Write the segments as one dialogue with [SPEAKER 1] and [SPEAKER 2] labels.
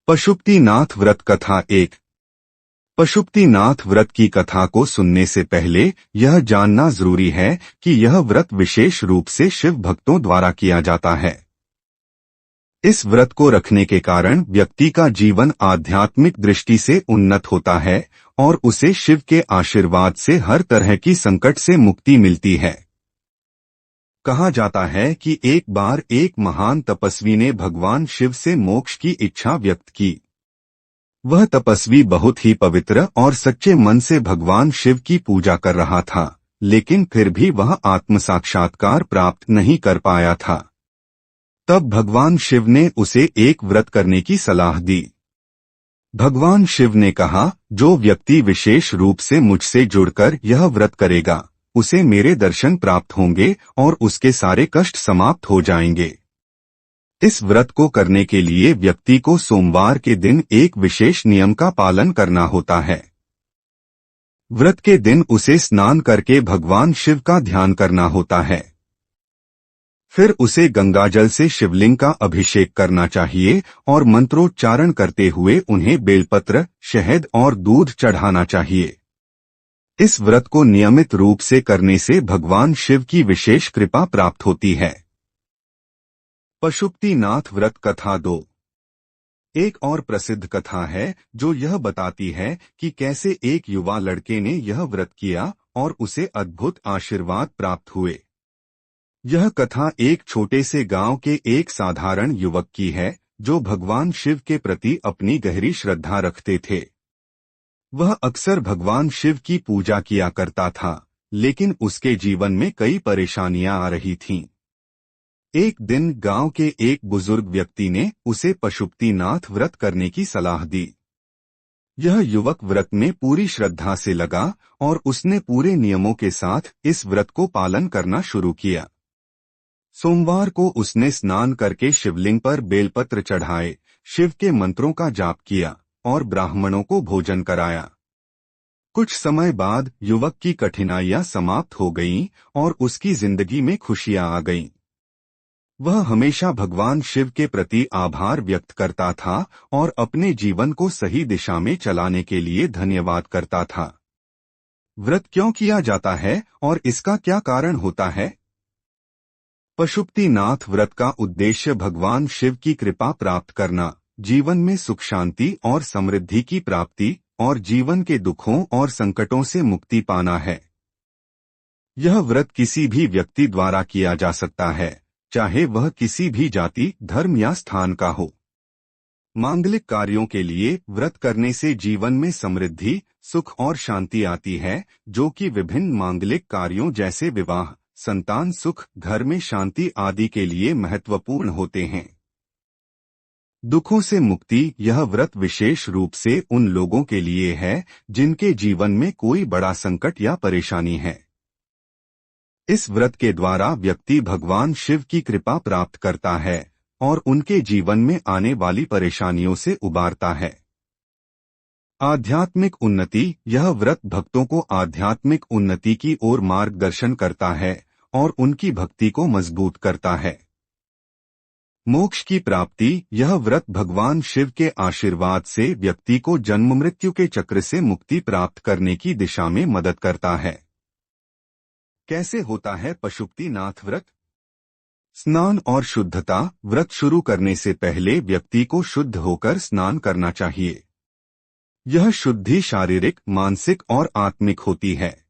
[SPEAKER 1] पशुपतिनाथ व्रत कथा 1। पशुपतिनाथ व्रत की कथा को सुनने से पहले यह जानना जरूरी है कि यह व्रत विशेष रूप से शिव भक्तों द्वारा किया जाता है। इस व्रत को रखने के कारण व्यक्ति का जीवन आध्यात्मिक दृष्टि से उन्नत होता है और उसे शिव के आशीर्वाद से हर तरह की संकट से मुक्ति मिलती है। कहा जाता है कि एक बार एक महान तपस्वी ने भगवान शिव से मोक्ष की इच्छा व्यक्त की। वह तपस्वी बहुत ही पवित्र और सच्चे मन से भगवान शिव की पूजा कर रहा था, लेकिन फिर भी वह आत्म साक्षात्कार प्राप्त नहीं कर पाया था। तब भगवान शिव ने उसे एक व्रत करने की सलाह दी। भगवान शिव ने कहा, जो व्यक्ति विशेष रूप से मुझसे जुड़कर यह व्रत करेगा, उसे मेरे दर्शन प्राप्त होंगे और उसके सारे कष्ट समाप्त हो जाएंगे। इस व्रत को करने के लिए व्यक्ति को सोमवार के दिन एक विशेष नियम का पालन करना होता है। व्रत के दिन उसे स्नान करके भगवान शिव का ध्यान करना होता है। फिर उसे गंगाजल से शिवलिंग का अभिषेक करना चाहिए और मंत्रोच्चारण करते हुए उन्हें बेलपत्र, शहद और दूध चढ़ाना चाहिए। इस व्रत को नियमित रूप से करने से भगवान शिव की विशेष कृपा प्राप्त होती है। पशुपतिनाथ व्रत कथा 2। एक और प्रसिद्ध कथा है जो यह बताती है कि कैसे एक युवा लड़के ने यह व्रत किया और उसे अद्भुत आशीर्वाद प्राप्त हुए। यह कथा एक छोटे से गांव के एक साधारण युवक की है जो भगवान शिव के प्रति अपनी गहरी श्रद्धा रखते थे। वह अक्सर भगवान शिव की पूजा किया करता था, लेकिन उसके जीवन में कई परेशानियां आ रही थीं। एक दिन गांव के एक बुजुर्ग व्यक्ति ने उसे पशुपतिनाथ व्रत करने की सलाह दी। यह युवक व्रत में पूरी श्रद्धा से लगा और उसने पूरे नियमों के साथ इस व्रत को पालन करना शुरू किया। सोमवार को उसने स्नान करके शिवलिंग पर बेलपत्र चढ़ाए, शिव के मंत्रों का जाप किया और ब्राह्मणों को भोजन कराया। कुछ समय बाद युवक की कठिनाइयां समाप्त हो गईं और उसकी जिंदगी में खुशियां आ गईं। वह हमेशा भगवान शिव के प्रति आभार व्यक्त करता था और अपने जीवन को सही दिशा में चलाने के लिए धन्यवाद करता था। व्रत क्यों किया जाता है और इसका क्या कारण होता है? पशुपतिनाथ व्रत का उद्देश्य भगवान शिव की कृपा प्राप्त करना, जीवन में सुख शांति और समृद्धि की प्राप्ति और जीवन के दुखों और संकटों से मुक्ति पाना है। यह व्रत किसी भी व्यक्ति द्वारा किया जा सकता है, चाहे वह किसी भी जाति, धर्म या स्थान का हो। मांगलिक कार्यों के लिए व्रत करने से जीवन में समृद्धि, सुख और शांति आती है, जो कि विभिन्न मांगलिक कार्यों जैसे विवाह, संतान सुख, घर में शांति आदि के लिए महत्वपूर्ण होते हैं। दुखों से मुक्ति, यह व्रत विशेष रूप से उन लोगों के लिए है जिनके जीवन में कोई बड़ा संकट या परेशानी है। इस व्रत के द्वारा व्यक्ति भगवान शिव की कृपा प्राप्त करता है और उनके जीवन में आने वाली परेशानियों से उबारता है। आध्यात्मिक उन्नति, यह व्रत भक्तों को आध्यात्मिक उन्नति की ओर मार्गदर्शन करता है और उनकी भक्ति को मजबूत करता है। मोक्ष की प्राप्ति, यह व्रत भगवान शिव के आशीर्वाद से व्यक्ति को जन्म मृत्यु के चक्र से मुक्ति प्राप्त करने की दिशा में मदद करता है। कैसे होता है पशुपतिनाथ व्रत? स्नान और शुद्धता, व्रत शुरू करने से पहले व्यक्ति को शुद्ध होकर स्नान करना चाहिए। यह शुद्धि शारीरिक, मानसिक और आत्मिक होती है।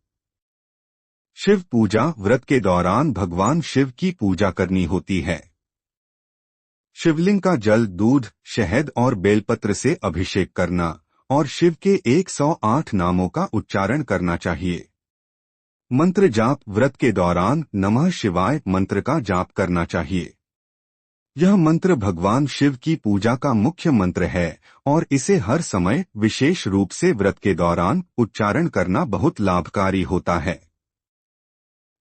[SPEAKER 1] शिव पूजा, व्रत के दौरान भगवान शिव की पूजा करनी होती है। शिवलिंग का जल, दूध, शहद और बेलपत्र से अभिषेक करना और शिव के 108 नामों का उच्चारण करना चाहिए। मंत्र जाप, व्रत के दौरान नमः शिवाय मंत्र का जाप करना चाहिए। यह मंत्र भगवान शिव की पूजा का मुख्य मंत्र है और इसे हर समय, विशेष रूप से व्रत के दौरान, उच्चारण करना बहुत लाभकारी होता है।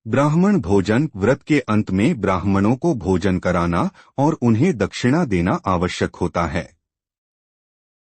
[SPEAKER 1] ब्राह्मण भोजन, व्रत के अंत में ब्राह्मणों को भोजन कराना और उन्हें दक्षिणा देना आवश्यक होता है।